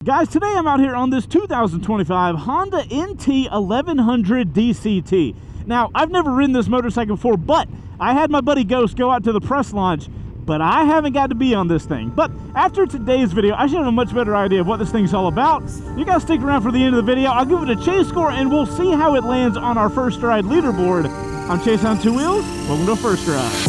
Guys, today I'm out here on this 2025 Honda NT1100 DCT. Now, I've never ridden this motorcycle before, but I had my buddy Ghost go out to the press launch, but I haven't got to be on this thing. But after today's video, I should have a much better idea of what this thing's all about. You guys stick around for the end of the video. I'll give it a chase score, and we'll see how it lands on our first ride leaderboard. I'm Chase on Two Wheels. Welcome to First Ride.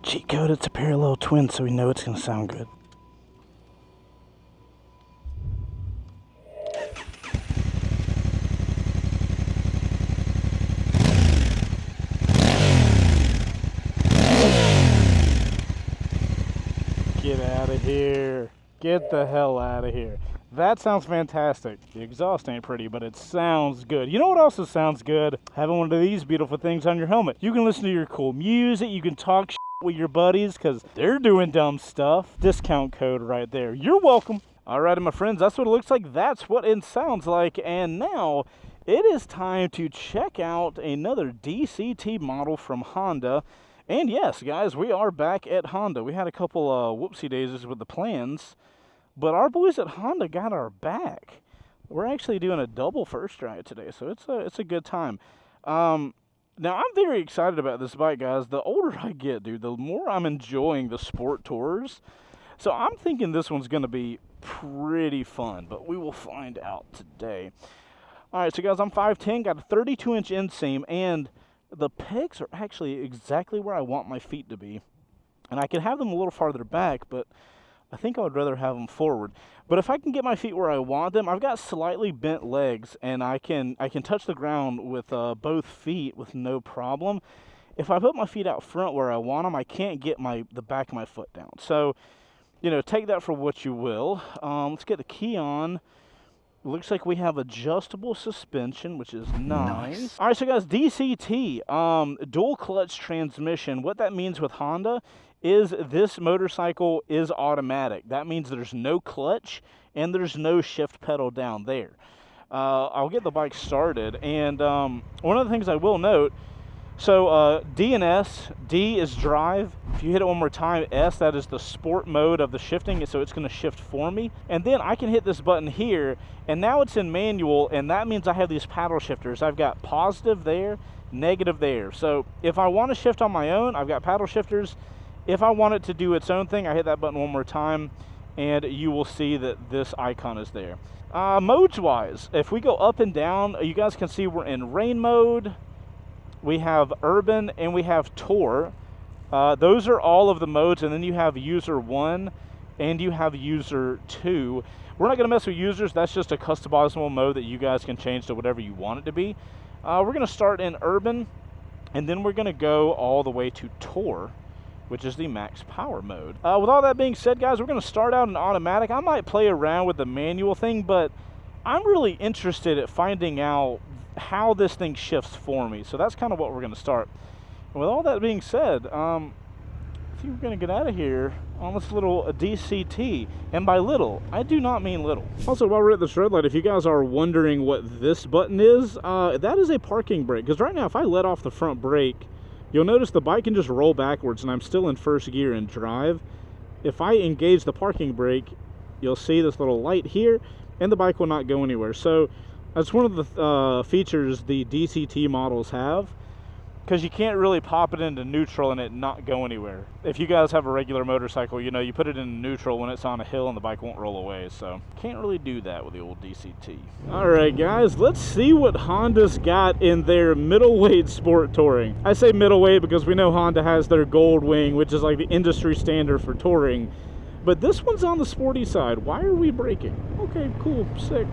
Cheat code, it's a parallel twin, so we know it's going to sound good. Get out of here. Get the hell out of here. That sounds fantastic. The exhaust ain't pretty, but it sounds good. You know what also sounds good? Having one of these beautiful things on your helmet. You can listen to your cool music. You can talk shit with your buddies because they're doing dumb stuff. Discount code right there. You're welcome. Alrighty, my friends, that's what it looks like. That's what it sounds like. And now it is time to check out another DCT model from Honda. And yes, guys, we are back at Honda. We had a couple whoopsie daisies with the plans, but our boys at Honda got our back. We're actually doing a double first ride today, so it's a good time. Now, I'm very excited about this bike, guys. The older I get, dude, the more I'm enjoying the sport tours. So I'm thinking this one's going to be pretty fun, but we will find out today. All right, so guys, I'm 5'10", got a 32-inch inseam, and the pegs are actually exactly where I want my feet to be. And I can have them a little farther back, but I think I would rather have them forward. But if I can get my feet where I want them, I've got slightly bent legs, and I can touch the ground with both feet with no problem. If I put my feet out front where I want them, I can't get the back of my foot down. So, you know, take that for what you will. Let's get the key on. Looks like we have adjustable suspension, which is nice. All right, so guys, DCT, dual clutch transmission. What that means with Honda is this motorcycle is automatic. That means there's no clutch and there's no shift pedal down there. I'll get the bike started, and one of the things I will note, so D and S, D is drive. If you hit it one more time, S, that is the sport mode of the shifting, so it's going to shift for me. And then I can hit this button here, and now it's in manual, and that means I have these paddle shifters. I've got positive there, negative there. So if I want to shift on my own, I've got paddle shifters. If I want it to do its own thing, I hit that button one more time, and you will see that this icon is there. Modes-wise, if we go up and down, you guys can see we're in rain mode. We have urban, and we have tour. Those are all of the modes, and then you have user 1 and you have user 2. We're not going to mess with users. That's just a customizable mode that you guys can change to whatever you want it to be. We're going to start in urban, and then we're going to go all the way to tour, which is the max power mode. With all that being said, guys, we're going to start out in automatic. I might play around with the manual thing, but I'm really interested at finding out how this thing shifts for me. So that's kind of what we're going to start. And with all that being said, I think we're going to get out of here on this little DCT. And by little, I do not mean little. Also, while we're at this red light, if you guys are wondering what this button is, that is a parking brake. Because right now, if I let off the front brake, you'll notice the bike can just roll backwards, and I'm still in first gear in drive. If I engage the parking brake, you'll see this little light here, and the bike will not go anywhere. So that's one of the features the DCT models have, because you can't really pop it into neutral and it not go anywhere. If you guys have a regular motorcycle, you know, you put it in neutral when it's on a hill and the bike won't roll away, so can't really do that with the old DCT. All right, guys, let's see what Honda's got in their middleweight sport touring. I say middleweight because we know Honda has their Gold Wing, which is like the industry standard for touring, but this one's on the sporty side. Why are we braking? Okay, cool, sick.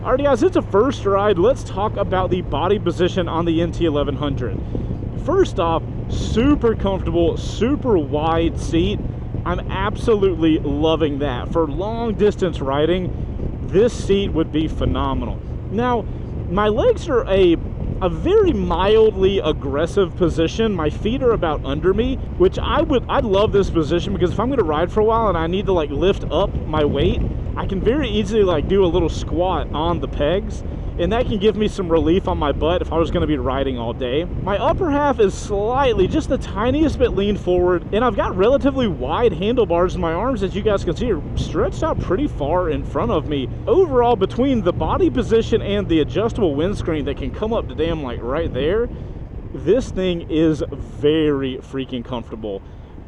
Alrighty, guys, it's a first ride. Let's talk about the body position on the NT1100. First off, super comfortable, super wide seat. I'm absolutely loving that. For long distance riding, this seat would be phenomenal. Now, my legs are a a very mildly aggressive position. My feet are about under me, which I'd love this position, because if I'm going to ride for a while and I need to like lift up my weight, I can very easily like do a little squat on the pegs, and that can give me some relief on my butt if I was going to be riding all day. My upper half is slightly, just the tiniest bit leaned forward, and I've got relatively wide handlebars, and my arms, as you guys can see, are stretched out pretty far in front of me. Overall, between the body position and the adjustable windscreen that can come up to damn like right there, this thing is very freaking comfortable.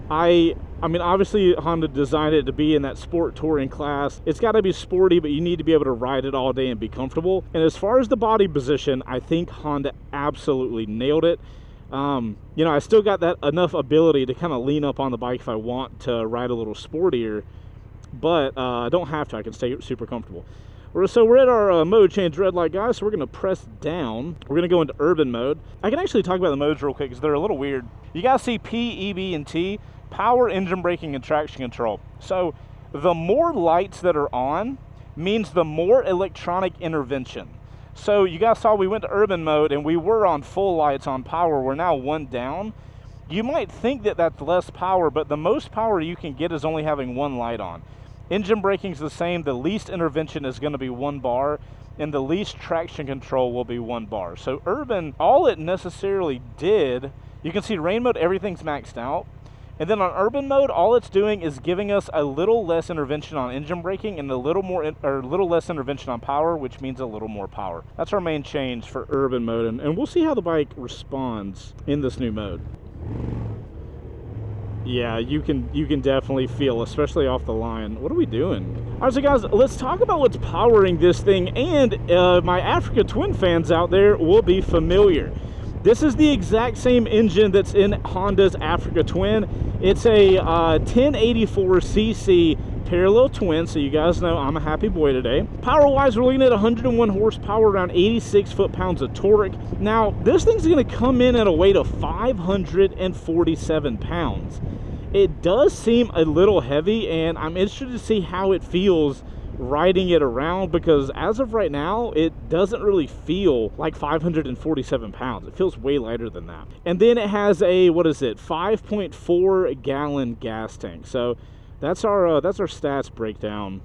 I mean, obviously Honda designed it to be in that sport touring class. It's got to be sporty, but you need to be able to ride it all day and be comfortable. And as far as the body position, I think Honda absolutely nailed it. You know, I still got that enough ability to kind of lean up on the bike if I want to ride a little sportier, but I don't have to. I can stay super comfortable. So we're at our mode change red light, guys, so we're going to press down. We're going to go into urban mode. I can actually talk about the modes real quick because they're a little weird. You guys see P, E, B, and T. Power, engine braking, and traction control. So the more lights that are on means the more electronic intervention. So you guys saw we went to urban mode and we were on full lights on power. We're now one down. You might think that that's less power, but the most power you can get is only having one light on. Engine braking is the same. The least intervention is going to be 1 bar, and the least traction control will be 1 bar. So urban, all it necessarily did, you can see rain mode, everything's maxed out. And then on urban mode, all it's doing is giving us a little less intervention on engine braking and a little less intervention on power, which means a little more power. That's our main change for urban mode, and we'll see how the bike responds in this new mode. Yeah, you can definitely feel, especially off the line. What are we doing? All right, so guys, let's talk about what's powering this thing, and my Africa Twin fans out there will be familiar. This is the exact same engine that's in Honda's Africa Twin. It's a 1084cc parallel twin, so you guys know I'm a happy boy today. Power-wise, we're looking at 101 horsepower, around 86 foot-pounds of torque. Now, this thing's going to come in at a weight of 547 pounds. It does seem a little heavy, and I'm interested to see how it feels riding it around, because as of right now it doesn't really feel like 547 pounds. It feels way lighter than that. And then it has a 5.4 gallon gas tank. So that's our stats breakdown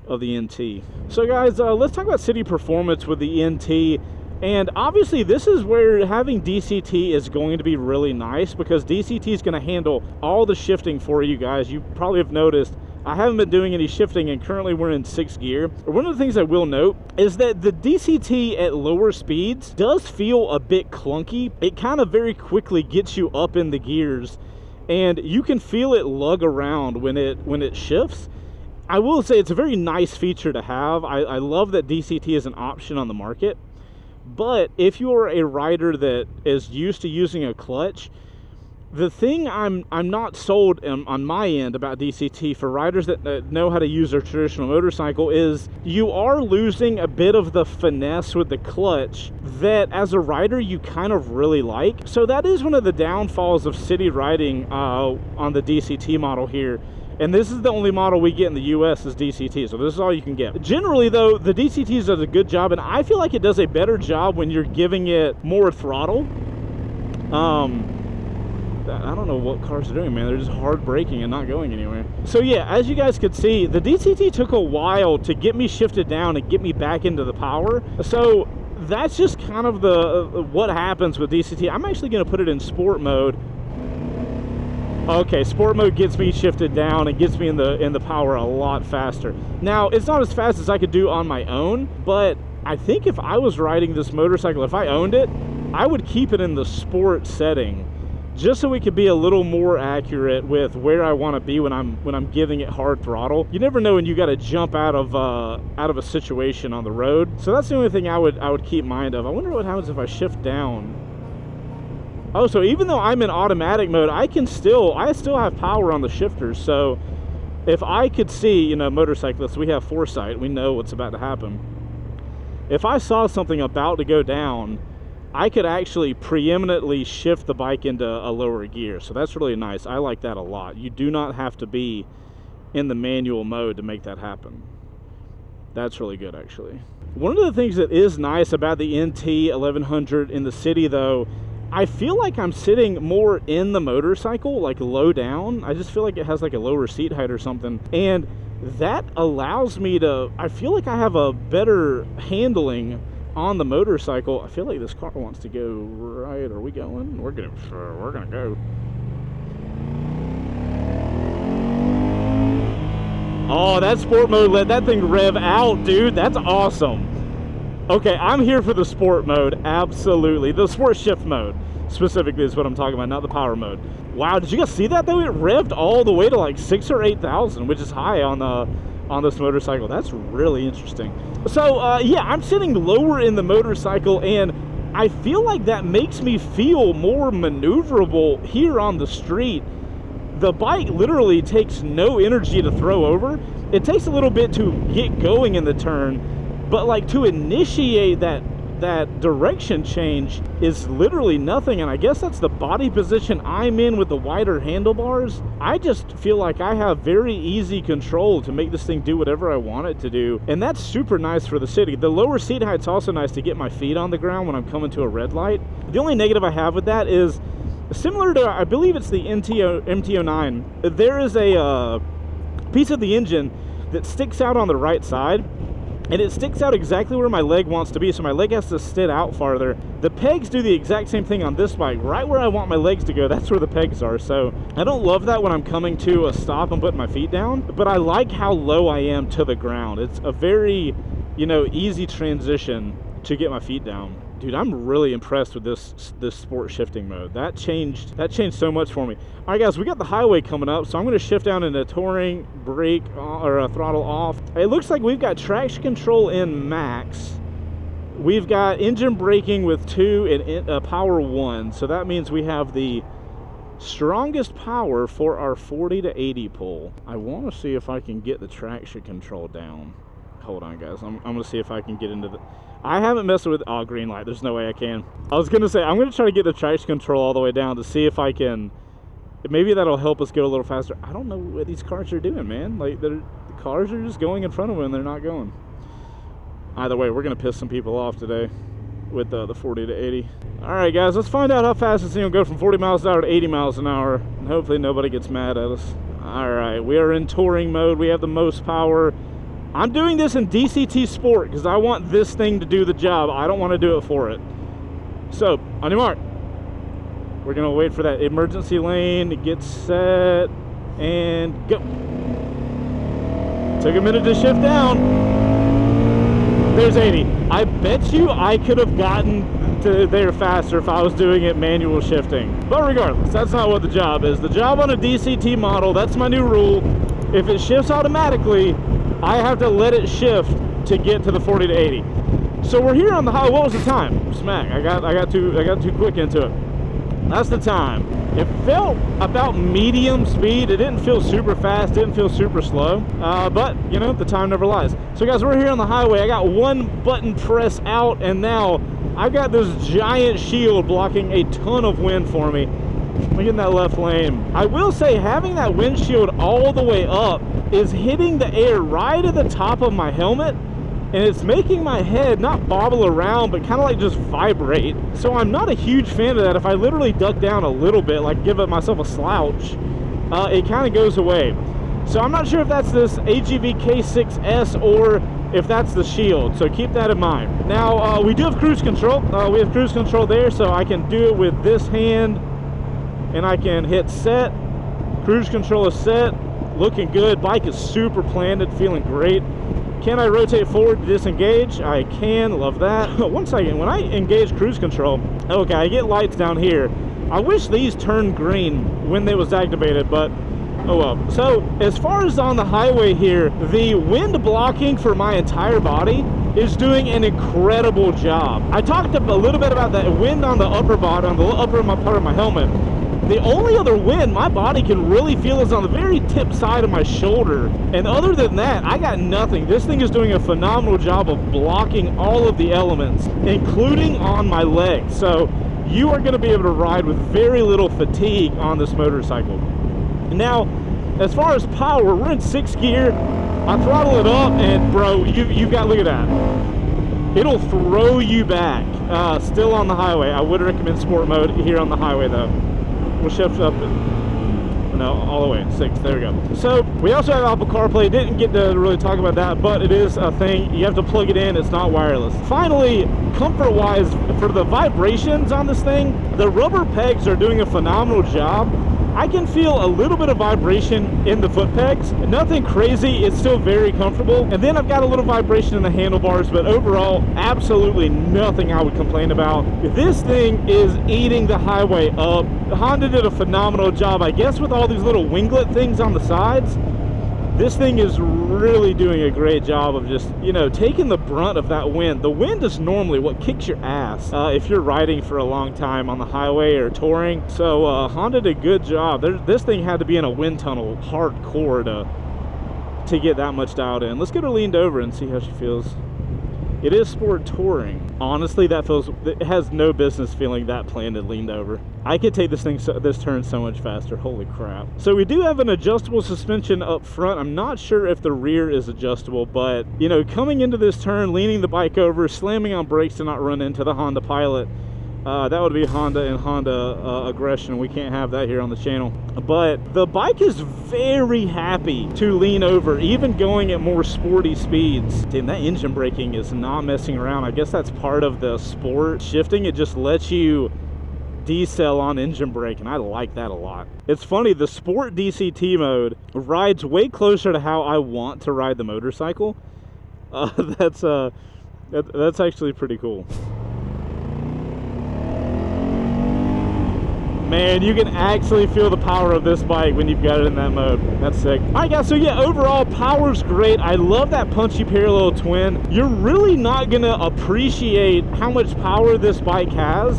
of the NT. So guys, let's talk about city performance with the NT. And obviously this is where having DCT is going to be really nice, because DCT is going to handle all the shifting for you guys. You probably have noticed I haven't been doing any shifting, and currently we're in 6th gear. One of the things I will note is that the DCT at lower speeds does feel a bit clunky. It kind of very quickly gets you up in the gears, and you can feel it lug around when it shifts. I will say it's a very nice feature to have. I love that DCT is an option on the market, but if you are a rider that is used to using a clutch, the thing I'm not sold on my end about DCT for riders that know how to use their traditional motorcycle is you are losing a bit of the finesse with the clutch that as a rider you kind of really like. So that is one of the downfalls of city riding on the DCT model here. And this is the only model we get in the US is DCT, so this is all you can get. Generally though, the DCT does a good job, and I feel like it does a better job when you're giving it more throttle. I don't know what cars are doing, man. They're just hard braking and not going anywhere. So yeah, as you guys could see, the DCT took a while to get me shifted down and get me back into the power. So that's just kind of what happens with DCT. I'm actually going to put it in sport mode. Okay, sport mode gets me shifted down and gets me in the power a lot faster. Now, it's not as fast as I could do on my own, but I think if I was riding this motorcycle, if I owned it, I would keep it in the sport setting, just so we could be a little more accurate with where I want to be when I'm giving it hard throttle. You never know when you got to jump out of a situation on the road. So that's the only thing I would keep mind of. I wonder what happens if I shift down. Oh, so even though I'm in automatic mode, I still have power on the shifters. So if I could see, you know, motorcyclists, we have foresight. We know what's about to happen. If I saw something about to go down, I could actually preeminently shift the bike into a lower gear. So that's really nice. I like that a lot. You do not have to be in the manual mode to make that happen. That's really good, actually. One of the things that is nice about the NT1100 in the city, though, I feel like I'm sitting more in the motorcycle, like low down. I just feel like it has like a lower seat height or something. And that allows me to, I feel like I have a better handling on the motorcycle. I feel like this car wants to go right. Are we going? We're gonna go. Oh, that sport mode let that thing rev out, dude. That's awesome. Okay, I'm here for the sport mode, absolutely. The sport shift mode, specifically, is what I'm talking about, not the power mode. Wow, did you guys see that, though? It revved all the way to like 6,000 or 8,000, which is high on this motorcycle. That's really interesting. So, yeah, I'm sitting lower in the motorcycle, and I feel like that makes me feel more maneuverable here on the street. The bike literally takes no energy to throw over. It takes a little bit to get going in the turn, but like to initiate that direction change is literally nothing. And I guess that's the body position I'm in with the wider handlebars. I just feel like I have very easy control to make this thing do whatever I want it to do, and that's super nice for the city. The lower seat height's also nice to get my feet on the ground when I'm coming to a red light. The only negative I have with that is, similar to, I believe it's the MT09, there is a piece of the engine that sticks out on the right side, and it sticks out exactly where my leg wants to be, so my leg has to sit out farther. The pegs do the exact same thing on this bike. Right where I want my legs to go, that's where the pegs are. So I don't love that when I'm coming to a stop and putting my feet down, but I like how low I am to the ground. It's a very, easy transition to get my feet down. Dude, I'm really impressed with this sport shifting mode. That changed so much for me. All right, guys, we got the highway coming up, so I'm going to shift down into touring, brake, or throttle off. It looks like we've got traction control in max. We've got engine braking with 2 and power 1, so that means we have the strongest power for our 40 to 80 pull. I want to see if I can get the traction control down. Hold on, guys. I'm going to see if I can get into the... I haven't messed with... Oh, green light. There's no way I can. I was going to say, I'm going to try to get the traction control all the way down to see if I can... Maybe that'll help us go a little faster. I don't know what these cars are doing, man. Like, the cars are just going in front of them and they're not going. Either way, we're going to piss some people off today with the 40 to 80. All right, guys. Let's find out how fast this thing will go from 40 miles an hour to 80 miles an hour. And hopefully nobody gets mad at us. All right. We are in touring mode. We have the most power. I'm doing this in DCT Sport because I want this thing to do the job. I don't want to do it for it. So, on your mark. We're going to wait for that emergency lane to get set and go. Took a minute to shift down. There's 80. I bet you I could have gotten to there faster if I was doing it manual shifting. But regardless, that's not what the job is. The job on a DCT model, that's my new rule. If it shifts automatically, I have to let it shift to get to the 40 to 80. So we're here on the highway. What was the time? Smack. I got too quick into it. That's the time. It felt about medium speed. It didn't feel super fast, didn't feel super slow, but the time never lies. So guys, we're here on the highway. I got one button press out, and now I've got this giant shield blocking a ton of wind for me. Let me get in that left lane. I will say, having that windshield all the way up is hitting the air right at the top of my helmet, and it's making my head not bobble around, but kind of like just vibrate. So I'm not a huge fan of that. If I literally duck down a little bit, like give myself a slouch, it kind of goes away. So I'm not sure if that's this AGV K6S or if that's the shield, so keep that in mind. Now, we do have cruise control. We have cruise control there, so I can do it with this hand, and I can hit set. Cruise control is set. Looking good. Bike is super planted, feeling great. Can I rotate forward to disengage? I can. Love that. 1 second. When I engage cruise control, okay, I get lights down here. I wish these turned green when they was activated, but oh well. So as far as on the highway here, the wind blocking for my entire body is doing an incredible job. I talked a little bit about that wind on the upper body, on the upper part of my helmet. The only other wind my body can really feel is on the very tip side of my shoulder. And other than that, I got nothing. This thing is doing a phenomenal job of blocking all of the elements, including on my legs. So you are going to be able to ride with very little fatigue on this motorcycle. Now, as far as power, we're in 6th gear. I throttle it up, and bro, you've got, look at that. It'll throw you back. Still on the highway. I would recommend sport mode here on the highway though. We'll shift up. No, all the way at 6. There we go. So we also have Apple CarPlay. Didn't get to really talk about that, but it is a thing. You have to plug it in. It's not wireless. Finally, comfort-wise, for the vibrations on this thing, the rubber pegs are doing a phenomenal job. I can feel a little bit of vibration in the foot pegs. Nothing crazy. It's still very comfortable. And then I've got a little vibration in the handlebars, but overall, absolutely nothing I would complain about. This thing is eating the highway up. Honda did a phenomenal job, I guess, with all these little winglet things on the sides. This thing is really doing a great job of just, you know, taking the brunt of that wind. The wind is normally what kicks your ass if you're riding for a long time on the highway or touring. So Honda did a good job. This thing had to be in a wind tunnel hardcore to get that much dialed in. Let's get her leaned over and see how she feels. It is sport touring. Honestly, it has no business feeling that planted leaned over. I could take this turn so much faster. Holy crap. So we do have an adjustable suspension up front. I'm not sure if the rear is adjustable, but you know, coming into this turn, leaning the bike over, slamming on brakes to not run into the Honda Pilot, that would be Honda and Honda aggression. We can't have that here on the channel. But the bike is very happy to lean over, even going at more sporty speeds. Damn, that engine braking is not messing around. I guess that's part of the sport shifting. It just lets you decel on engine brake, and I like that a lot. It's funny, the sport DCT mode rides way closer to how I want to ride the motorcycle. That's actually pretty cool. Man, you can actually feel the power of this bike when you've got it in that mode. That's sick. All right, guys, so yeah, overall, power's great. I love that punchy parallel twin. You're really not gonna appreciate how much power this bike has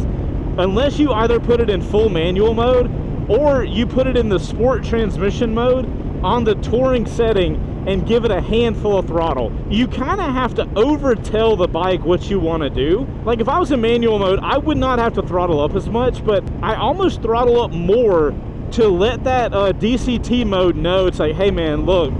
unless you either put it in full manual mode or you put it in the sport transmission mode on the touring setting and give it a handful of throttle. You kind of have to overtell the bike what you want to do. Like if I was in manual mode, I would not have to throttle up as much, but I almost throttle up more to let that DCT mode know. It's like, hey man, look,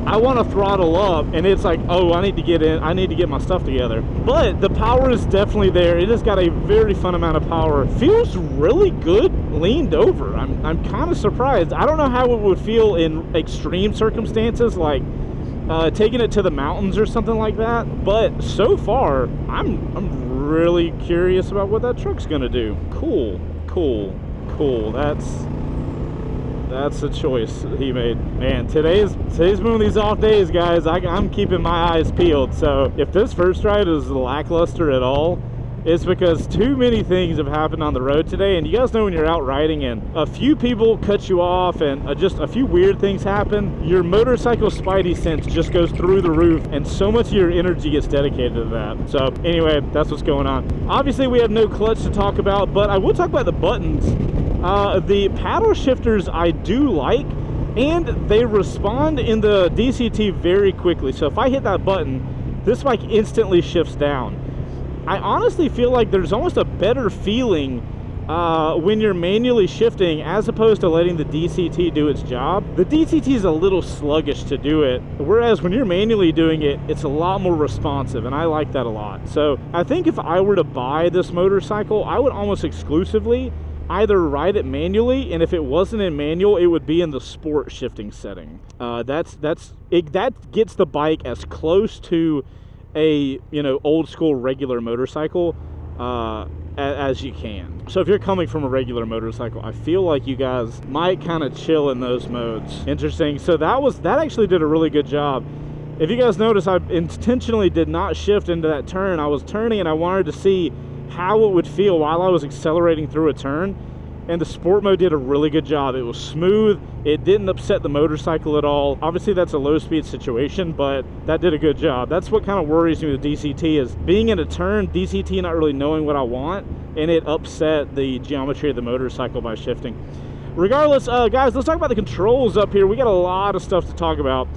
I want to throttle up, and it's like, oh, I need to get in, I need to get my stuff together. But the power is definitely there. It has got a very fun amount of power. Feels really good leaned over. I'm kind of surprised. I don't know how it would feel in extreme circumstances, like taking it to the mountains or something like that. But so far, I'm really curious about what that truck's gonna do. Cool. That's a choice he made. Man, today's one of these off days, guys. I'm keeping my eyes peeled. So if this first ride is lackluster at all, it's because too many things have happened on the road today. And you guys know when you're out riding and a few people cut you off and just a few weird things happen, your motorcycle spidey sense just goes through the roof, and so much of your energy gets dedicated to that. So anyway, that's what's going on. Obviously, we have no clutch to talk about, but I will talk about the buttons. The paddle shifters I do like, and they respond in the DCT very quickly. So if I hit that button, this bike instantly shifts down. I honestly feel like there's almost a better feeling when you're manually shifting as opposed to letting the DCT do its job. The DCT is a little sluggish to do it, whereas when you're manually doing it, it's a lot more responsive, and I like that a lot. So I think if I were to buy this motorcycle, I would almost exclusively either ride it manually, and if it wasn't in manual, it would be in the sport shifting setting. That gets the bike as close to a, you know, old school regular motorcycle as you can. So if you're coming from a regular motorcycle, I feel like you guys might kind of chill in those modes. Interesting. So that actually did a really good job. If you guys notice, I intentionally did not shift into that turn. I was turning and I wanted to see how it would feel while I was accelerating through a turn, and the sport mode did a really good job. It was smooth, it didn't upset the motorcycle at all. Obviously that's a low speed situation, but that did a good job. That's what kind of worries me with DCT, is being in a turn, DCT not really knowing what I want, and it upset the geometry of the motorcycle by shifting. Regardless, guys, let's talk about the controls up here. We got a lot of stuff to talk about.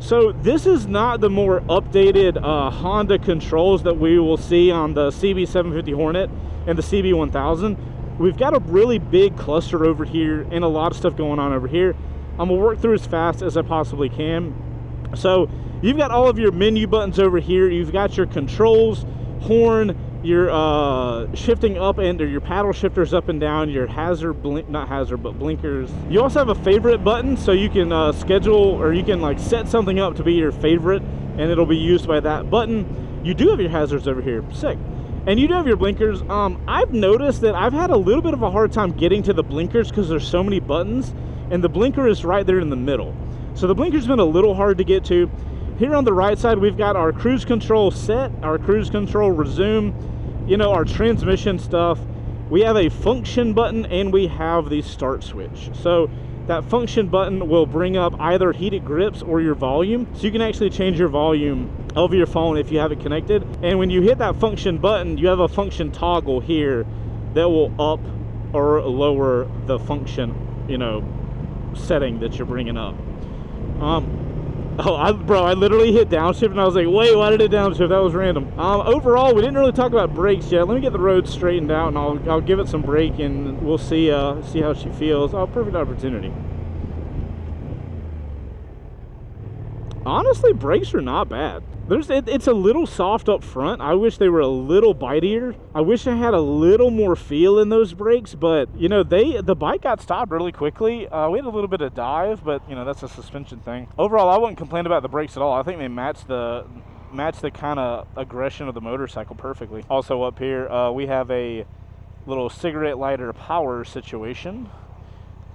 So this is not the more updated Honda controls that we will see on the CB750 Hornet and the CB1000. We've got a really big cluster over here and a lot of stuff going on over here. I'm gonna work through as fast as I possibly can. So You've got all of your menu buttons over here. You've got your controls, horn, your shifting up and or your paddle shifters up and down, your hazard not hazard but blinkers. You also have a favorite button, so you can schedule or you can like set something up to be your favorite and it'll be used by that button. You do have your hazards over here, sick. And you do have your blinkers. I've noticed that I've had a little bit of a hard time getting to the blinkers because there's so many buttons, and the blinker is right there in the middle. So the blinker's been a little hard to get to. Here on the right side, we've got our cruise control set, our cruise control resume, you know, our transmission stuff. We have a function button and we have the start switch. So that function button will bring up either heated grips or your volume. So you can actually change your volume over your phone if you have it connected. And when you hit that function button, you have a function toggle here that will up or lower the function, you know, setting that you're bringing up. I literally hit downshift and I was like, wait, why did it downshift? That was random. Overall, we didn't really talk about brakes yet. Let me get the road straightened out and I'll give it some brake and we'll see how she feels. Oh, perfect opportunity. Honestly, brakes are not bad. It's a little soft up front. I wish they were a little bitier. I wish I had a little more feel in those brakes, but you know, the bike got stopped really quickly. We had a little bit of dive, but you know, that's a suspension thing. Overall, I wouldn't complain about the brakes at all. I think they match the kind of aggression of the motorcycle perfectly. Also up here, we have a little cigarette lighter power situation.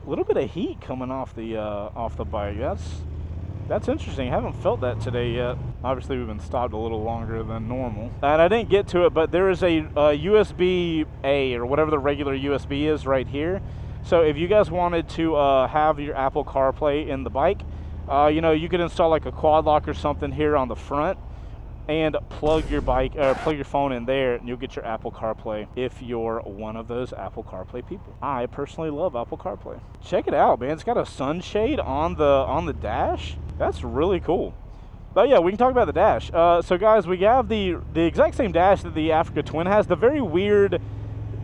A little bit of heat coming off the bike. That's interesting. I haven't felt that today yet. Obviously, we've been stopped a little longer than normal. And I didn't get to it, but there is a USB-A or whatever the regular USB is right here. So if you guys wanted to have your Apple CarPlay in the bike, you know, you could install like a quad lock or something here on the front and plug your phone in there and you'll get your Apple CarPlay if you're one of those Apple CarPlay people. I personally love Apple CarPlay. Check it out, man. It's got a sunshade on the dash. That's really cool. But yeah, we can talk about the dash. So guys, we have the exact same dash that the Africa Twin has. The very weird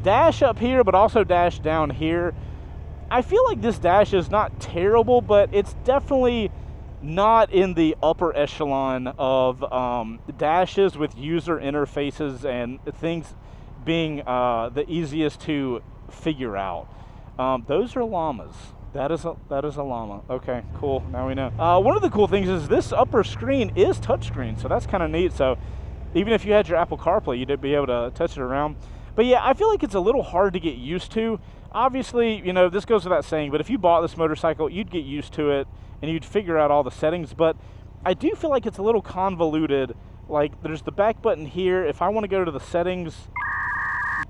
dash up here, but also dash down here. I feel like this dash is not terrible, but it's definitely not in the upper echelon of dashes with user interfaces and things being the easiest to figure out. Those are llamas. That is a llama. Okay, cool. Now we know. One of the cool things is this upper screen is touchscreen, so that's kind of neat. So even if you had your Apple CarPlay, you'd be able to touch it around. But yeah, I feel like it's a little hard to get used to. Obviously, you know, this goes without saying, but if you bought this motorcycle, you'd get used to it and you'd figure out all the settings. But I do feel like it's a little convoluted. Like, there's the back button here. If I want to go to the settings,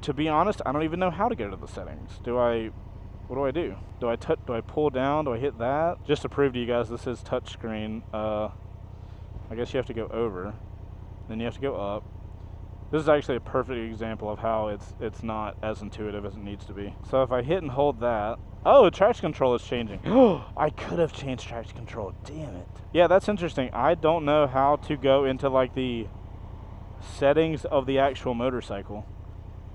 to be honest, I don't even know how to go to the settings. What do I do? Do I pull down? Do I hit that? Just to prove to you guys this is touchscreen, I guess you have to go over, then you have to go up. This is actually a perfect example of how it's not as intuitive as it needs to be. So if I hit and hold that, oh, traction control is changing. Oh, I could have changed traction control, damn it. Yeah, that's interesting. I don't know how to go into like the settings of the actual motorcycle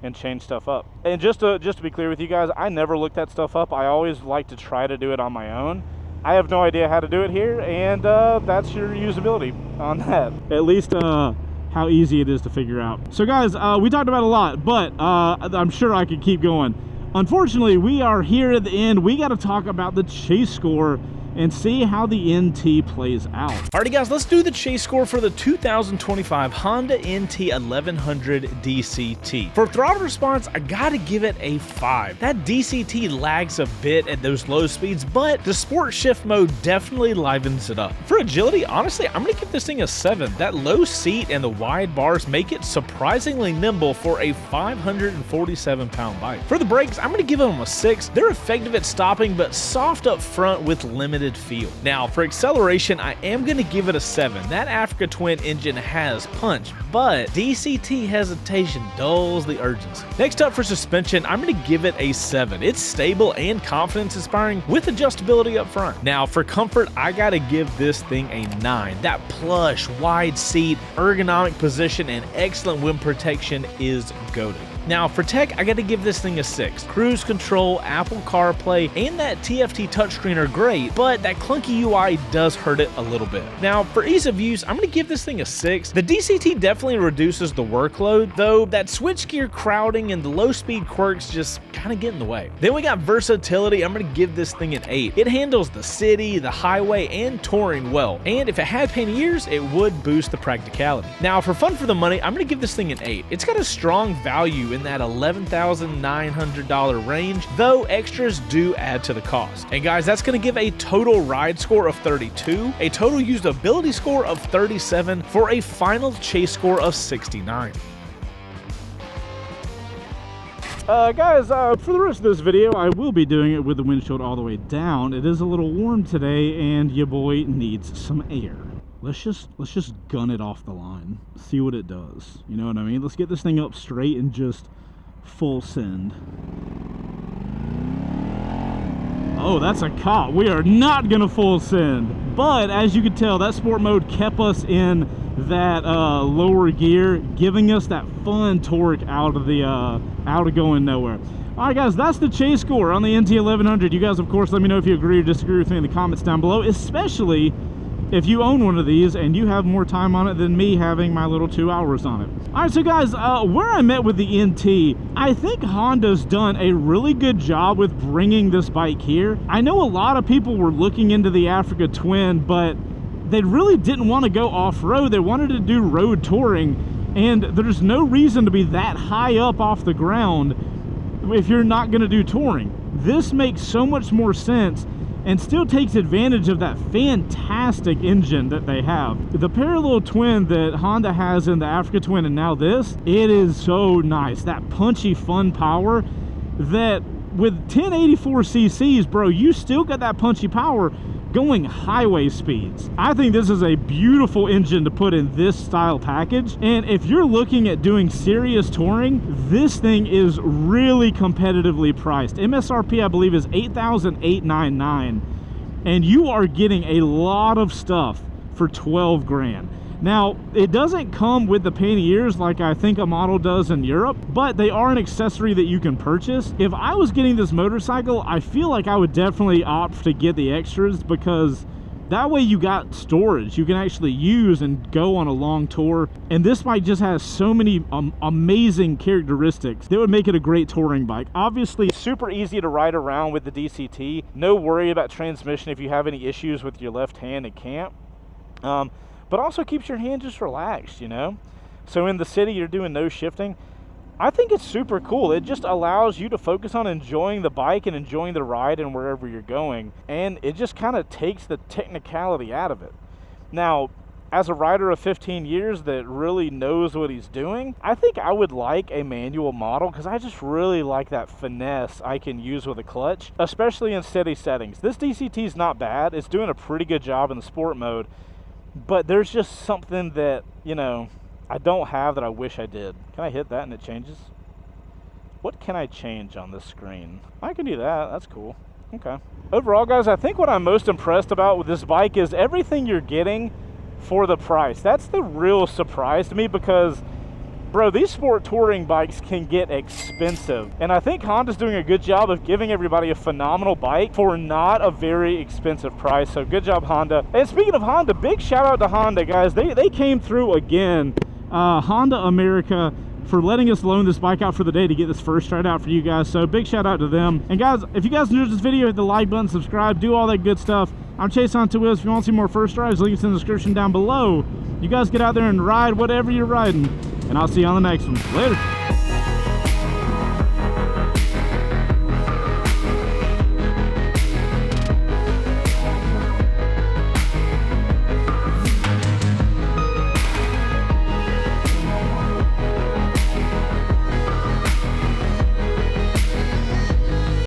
and change stuff up. And just to be clear with you guys, I never looked that stuff up. I always like to try to do it on my own. I have no idea how to do it here, and that's your usability on that. At least how easy it is to figure out. So guys, we talked about a lot, but I'm sure I could keep going. Unfortunately, we are here at the end. We got to talk about the chase score and see how the NT plays out. Alrighty guys, let's do the chase score for the 2025 Honda NT1100 DCT. For throttle response, I gotta give it a 5. That DCT lags a bit at those low speeds, but the sport shift mode definitely livens it up. For agility, honestly, I'm gonna give this thing a 7. That low seat and the wide bars make it surprisingly nimble for a 547-pound bike. For the brakes, I'm gonna give them a 6. They're effective at stopping, but soft up front with limited feel. Now, for acceleration, I am going to give it a 7. That Africa Twin engine has punch, but DCT hesitation dulls the urgency. Next up for suspension, I'm going to give it a 7. It's stable and confidence inspiring with adjustability up front. Now, for comfort, I got to give this thing a 9. That plush, wide seat, ergonomic position, and excellent wind protection is goated. Now for tech, I gotta give this thing a 6. Cruise control, Apple CarPlay, and that TFT touchscreen are great, but that clunky UI does hurt it a little bit. Now for ease of use, I'm gonna give this thing a 6. The DCT definitely reduces the workload, though that switchgear crowding and the low speed quirks just kind of get in the way. Then we got versatility. I'm gonna give this thing an 8. It handles the city, the highway, and touring well, and if it had painted ears, it would boost the practicality. Now for fun for the money, I'm gonna give this thing an 8. It's got a strong value in that $11,900 range, though extras do add to the cost. And guys, that's gonna give a total ride score of 32, a total usability score of 37, for a final chase score of 69. Guys, for the rest of this video, I will be doing it with the windshield all the way down. It is a little warm today, and your boy needs some air. Let's just gun it off the line. See what it does. You know what I mean? Let's get this thing up straight and just full send. Oh, that's a cop. We are not gonna full send. But as you can tell, that sport mode kept us in that lower gear, giving us that fun torque out of going nowhere. All right, guys, that's the chase score on the NT1100. You guys, of course, let me know if you agree or disagree with me in the comments down below, especially if you own one of these and you have more time on it than me having my little 2 hours on it. All right, so guys, where I'm at with the NT, I think Honda's done a really good job with bringing this bike here. I know a lot of people were looking into the Africa Twin, but they really didn't want to go off-road. They wanted to do road touring, and there's no reason to be that high up off the ground if you're not going to do touring. This makes so much more sense and still takes advantage of that fantastic engine that they have. The parallel twin that Honda has in the Africa Twin and now this, it is so nice. That punchy, fun power that with 1084 cc's, bro, you still got that punchy power going highway speeds. I think this is a beautiful engine to put in this style package, and if you're looking at doing serious touring, this thing is really competitively priced. MSRP, I believe, is $8,899, and you are getting a lot of stuff for 12 grand. Now, it doesn't come with the painted ears like I think a model does in Europe, but they are an accessory that you can purchase. If I was getting this motorcycle, I feel like I would definitely opt to get the extras, because that way you got storage you can actually use and go on a long tour. And this bike just has so many amazing characteristics that would make it a great touring bike. Obviously, super easy to ride around with the DCT. No worry about transmission if you have any issues with your left hand in camp. But also keeps your hand just relaxed, you know? So in the city, you're doing no shifting. I think it's super cool. It just allows you to focus on enjoying the bike and enjoying the ride and wherever you're going. And it just kind of takes the technicality out of it. Now, as a rider of 15 years that really knows what he's doing, I think I would like a manual model, because I just really like that finesse I can use with a clutch, especially in steady settings. This DCT is not bad. It's doing a pretty good job in the sport mode. But there's just something that, you know, I don't have that I wish I did. Can I hit that and it changes? What can I change on this screen? I can do that. That's cool. Okay. Overall, guys, I think what I'm most impressed about with this bike is everything you're getting for the price. That's the real surprise to me, because, bro, these sport touring bikes can get expensive. And I think Honda's doing a good job of giving everybody a phenomenal bike for not a very expensive price. So good job, Honda. And speaking of Honda, big shout out to Honda, guys. They came through again. Honda America, for letting us loan this bike out for the day to get this first ride out for you guys. So big shout out to them. And guys, if you guys enjoyed this video, hit the like button, subscribe, do all that good stuff. I'm Chaseontwowheels. If you want to see more first drives, links in the description down below. You guys get out there and ride whatever you're riding. And I'll see you on the next one. Later.